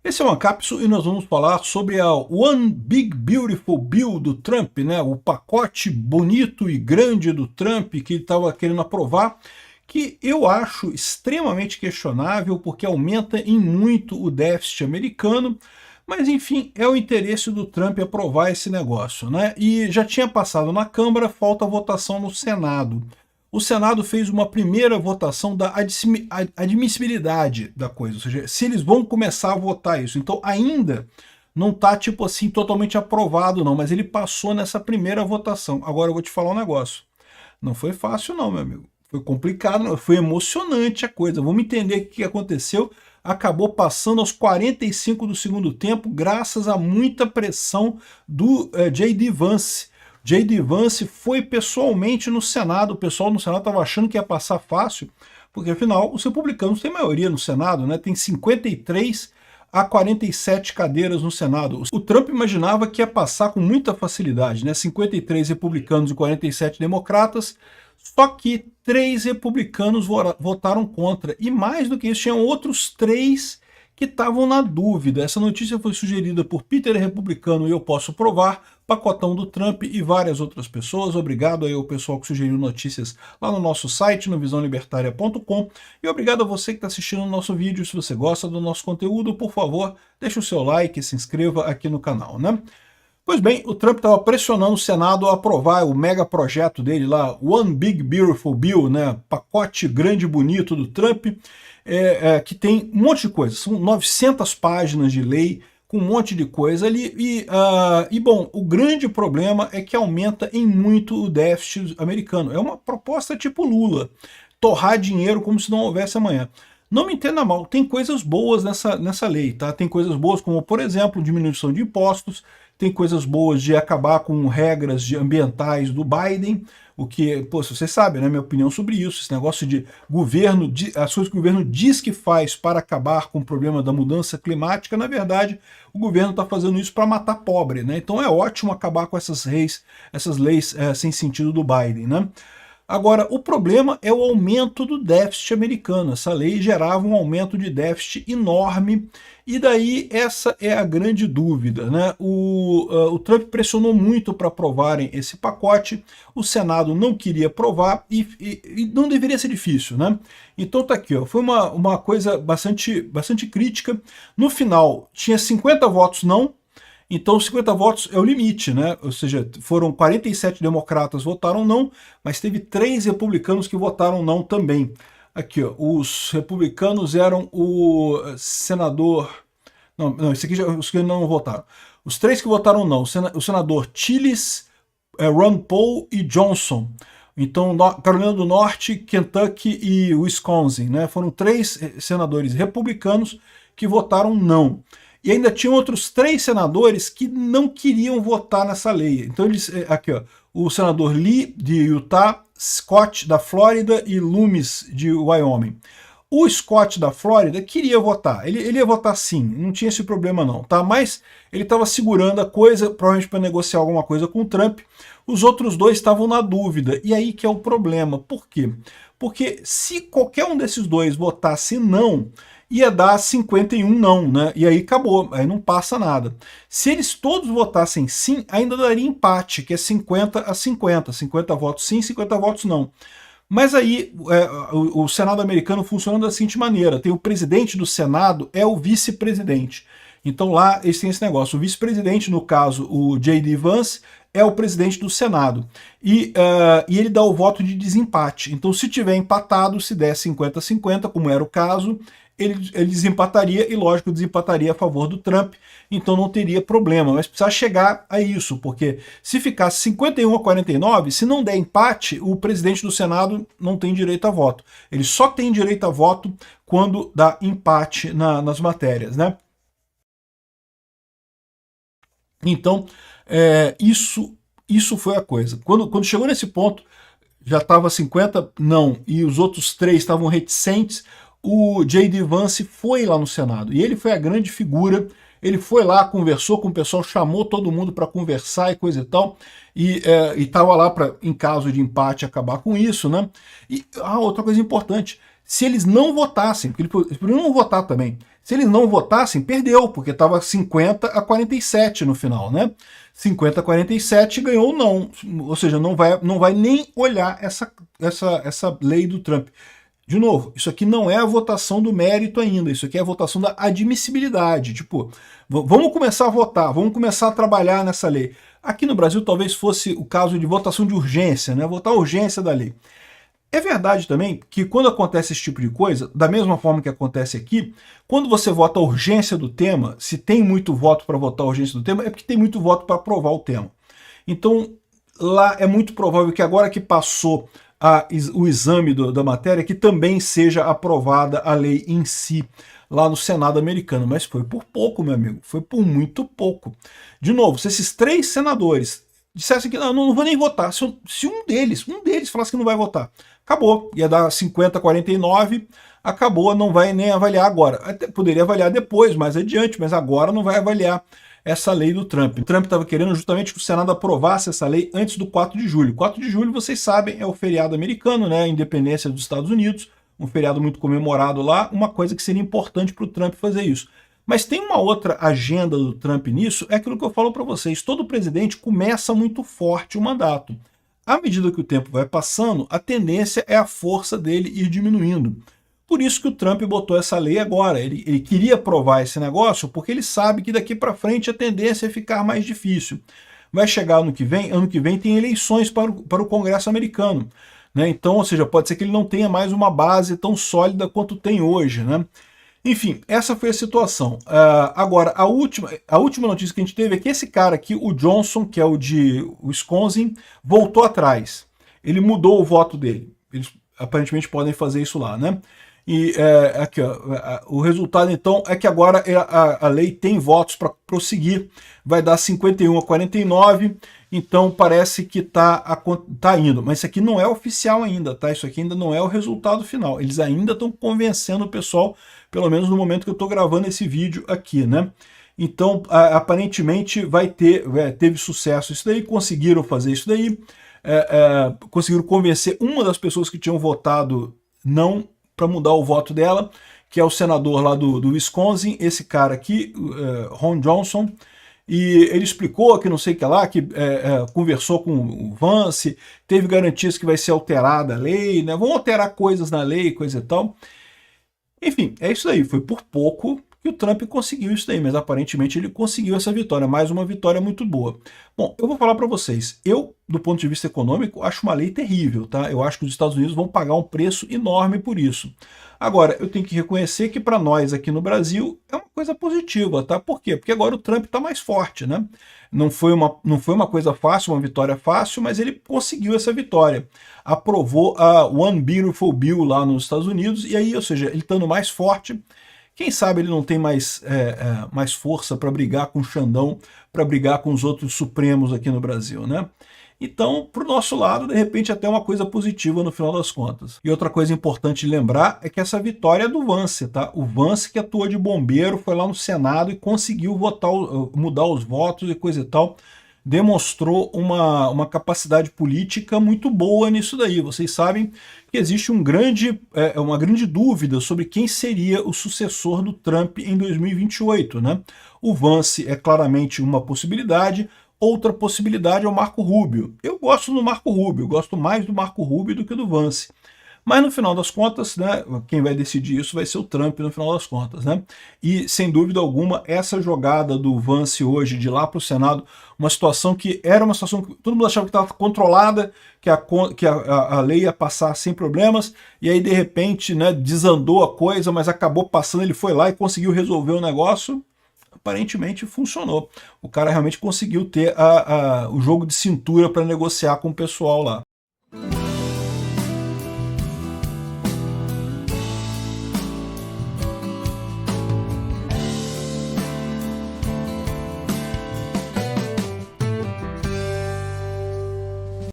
Esse é o Ancapsu e nós vamos falar sobre a One Big Beautiful Bill do Trump, né? O pacote bonito e grande do Trump que ele estava querendo aprovar, que eu acho extremamente questionável porque aumenta em muito o déficit americano, mas enfim, é o interesse do Trump aprovar esse negócio, né? E já tinha passado na Câmara, falta votação no Senado. O Senado fez uma primeira votação da admissibilidade da coisa, ou seja, se eles vão começar a votar isso. Então ainda não está tipo assim totalmente aprovado não, mas ele passou nessa primeira votação. Agora eu vou te falar um negócio. Não foi fácil não, meu amigo. Foi complicado, foi emocionante a coisa. Vamos entender o que aconteceu. Acabou passando aos 45 do segundo tempo, graças a muita pressão do J.D. Vance. J.D. Vance foi pessoalmente no Senado, o pessoal no Senado estava achando que ia passar fácil, porque afinal os republicanos têm maioria no Senado, né? Tem 53 a 47 cadeiras no Senado. O Trump imaginava que ia passar com muita facilidade, né? 53 republicanos e 47 democratas, só que 3 republicanos votaram contra, e mais do que isso, tinham outros 3 que estavam na dúvida. Essa notícia foi sugerida por Peter Republicano e eu posso provar, Pacotão do Trump e várias outras pessoas. Obrigado aí ao pessoal que sugeriu notícias lá no nosso site, no visãolibertaria.com, e obrigado a você que está assistindo o nosso vídeo. Se você gosta do nosso conteúdo, por favor, deixe o seu like e se inscreva aqui no canal, né? Pois bem, o Trump estava pressionando o Senado a aprovar o mega projeto dele lá, One Big Beautiful Bill, né? Pacote grande e bonito do Trump, que tem um monte de coisa, são 900 páginas de lei, com um monte de coisa ali, bom, o grande problema é que aumenta em muito o déficit americano. É uma proposta tipo Lula, torrar dinheiro como se não houvesse amanhã. Não me entenda mal, tem coisas boas nessa lei, tá? Tem coisas boas como, por exemplo, diminuição de impostos, tem coisas boas de acabar com regras ambientais do Biden, o que, pô, você sabe, né, minha opinião sobre isso, esse negócio de governo, as coisas que o governo diz que faz para acabar com o problema da mudança climática, na verdade, o governo está fazendo isso para matar pobre, né? Então é ótimo acabar com essas leis sem sentido do Biden, né? Agora, o problema é o aumento do déficit americano. Essa lei gerava um aumento de déficit enorme, e daí essa é a grande dúvida, né? O Trump pressionou muito para aprovarem esse pacote, o Senado não queria aprovar, e não deveria ser difícil, né? Então tá aqui, ó, foi uma coisa bastante crítica. No final, tinha 50 votos não, então 50 votos é o limite, né? Ou seja, foram 47 democratas votaram não, mas teve 3 republicanos que votaram não também. Aqui, ó, os republicanos eram o senador... Não, esse aqui os que não votaram. Os 3 que votaram não, o senador Tillis, Ron Paul e Johnson. Então, Carolina do Norte, Kentucky e Wisconsin, né? Foram 3 senadores republicanos que votaram não. E ainda tinham outros 3 senadores que não queriam votar nessa lei. Então eles, aqui ó, o senador Lee de Utah, Scott da Flórida e Loomis de Wyoming. O Scott da Flórida queria votar, ele ia votar sim, não tinha esse problema não, tá? Mas ele estava segurando a coisa, provavelmente para negociar alguma coisa com o Trump. Os outros 2 estavam na dúvida, e aí que é o problema. Por quê? Porque se qualquer um desses 2 votasse não, ia dar 51 não, né? E aí acabou, aí não passa nada. Se eles todos votassem sim, ainda daria empate, que é 50 a 50, 50 votos sim, 50 votos não. Mas aí o Senado americano funciona da seguinte maneira, tem o presidente do Senado, é o vice-presidente. Então lá eles têm esse negócio, o vice-presidente, no caso o J.D. Vance, é o presidente do Senado. E ele dá o voto de desempate. Então se tiver empatado, se der 50 a 50, como era o caso, ele desempataria, e lógico, desempataria a favor do Trump, então não teria problema, mas precisa chegar a isso, porque se ficar 51 a 49, se não der empate, o presidente do Senado não tem direito a voto. Ele só tem direito a voto quando dá empate nas matérias, né? Então, isso foi a coisa. Quando chegou nesse ponto, já estava 50 não, e os outros 3 estavam reticentes, o J.D. Vance foi lá no Senado, e ele foi a grande figura, ele foi lá, conversou com o pessoal, chamou todo mundo para conversar e coisa e tal, e estava lá para, em caso de empate, acabar com isso, né? E outra coisa importante, se eles não votassem, porque eles poderiam não votar também. Se eles não votassem, perdeu, porque estava 50-47 no final, né? 50-47 ganhou não, ou seja, não vai nem olhar essa lei do Trump. De novo, isso aqui não é a votação do mérito ainda, isso aqui é a votação da admissibilidade. Tipo, vamos começar a votar, vamos começar a trabalhar nessa lei. Aqui no Brasil talvez fosse o caso de votação de urgência, né? Votar a urgência da lei. É verdade também que quando acontece esse tipo de coisa, da mesma forma que acontece aqui, quando você vota a urgência do tema, se tem muito voto para votar a urgência do tema, é porque tem muito voto para aprovar o tema. Então, lá é muito provável que agora que passou o exame da matéria, que também seja aprovada a lei em si, lá no Senado americano. Mas foi por pouco, meu amigo, foi por muito pouco. De novo, se esses 3 senadores dissessem que não vou nem votar, se um deles falasse que não vai votar, acabou, ia dar 50-49, acabou, não vai nem avaliar agora. Até poderia avaliar depois, mais adiante, mas agora não vai avaliar essa lei do Trump. O Trump estava querendo justamente que o Senado aprovasse essa lei antes do 4 de julho. 4 de julho, vocês sabem, é o feriado americano, né, a independência dos Estados Unidos, um feriado muito comemorado lá, uma coisa que seria importante para o Trump fazer isso. Mas tem uma outra agenda do Trump nisso, é aquilo que eu falo para vocês, todo presidente começa muito forte o mandato. À medida que o tempo vai passando, a tendência é a força dele ir diminuindo. Por isso que o Trump botou essa lei agora. Ele queria aprovar esse negócio porque ele sabe que daqui para frente a tendência é ficar mais difícil. Vai chegar ano que vem tem eleições para o Congresso americano, né? Então, ou seja, pode ser que ele não tenha mais uma base tão sólida quanto tem hoje, né? Enfim, essa foi a situação. Agora, a última notícia que a gente teve é que esse cara aqui, o Johnson, que é o de Wisconsin, voltou atrás. Ele mudou o voto dele. Eles aparentemente podem fazer isso lá, né? E aqui, ó, o resultado então é que agora a lei tem votos para prosseguir, vai dar 51-49, então parece que tá indo, mas isso aqui não é oficial ainda, tá? Isso aqui ainda não é o resultado final, eles ainda estão convencendo o pessoal, pelo menos no momento que eu estou gravando esse vídeo aqui, né? Então, aparentemente teve sucesso isso daí, conseguiram fazer isso daí, conseguiram convencer uma das pessoas que tinham votado não para mudar o voto dela, que é o senador lá do Wisconsin, esse cara aqui, Ron Johnson, e ele explicou que não sei o que lá, que conversou com o Vance, teve garantias que vai ser alterada a lei, né? Vão alterar coisas na lei, coisa e tal. Enfim, é isso aí, foi por pouco que o Trump conseguiu isso daí, mas aparentemente ele conseguiu essa vitória, mais uma vitória muito boa. Bom, eu vou falar para vocês, eu, do ponto de vista econômico, acho uma lei terrível, tá? Eu acho que os Estados Unidos vão pagar um preço enorme por isso. Agora, eu tenho que reconhecer que para nós aqui no Brasil é uma coisa positiva, tá? Por quê? Porque agora o Trump está mais forte, né? Não foi uma coisa fácil, uma vitória fácil, mas ele conseguiu essa vitória. Aprovou a One Beautiful Bill lá nos Estados Unidos, e aí, ou seja, ele estando mais forte, quem sabe ele não tem mais força para brigar com o Xandão, para brigar com os outros supremos aqui no Brasil, né? Então, para o nosso lado, de repente, até uma coisa positiva no final das contas. E outra coisa importante de lembrar é que essa vitória é do Vance, tá? O Vance que atua de bombeiro, foi lá no Senado e conseguiu mudar os votos e coisa e tal. Demonstrou uma capacidade política muito boa nisso daí. Vocês sabem que existe uma grande dúvida sobre quem seria o sucessor do Trump em 2028, né? O Vance é claramente uma possibilidade. Outra possibilidade é o Marco Rubio. Eu gosto do Marco Rubio, gosto mais do Marco Rubio do que do Vance. Mas no final das contas, né, quem vai decidir isso vai ser o Trump no final das contas, né? E sem dúvida alguma, essa jogada do Vance hoje de ir lá para o Senado, uma situação que era uma situação que todo mundo achava que estava controlada, que a lei ia passar sem problemas, e aí de repente, né, desandou a coisa, mas acabou passando, ele foi lá e conseguiu resolver o negócio. Aparentemente funcionou. O cara realmente conseguiu ter o jogo de cintura para negociar com o pessoal lá.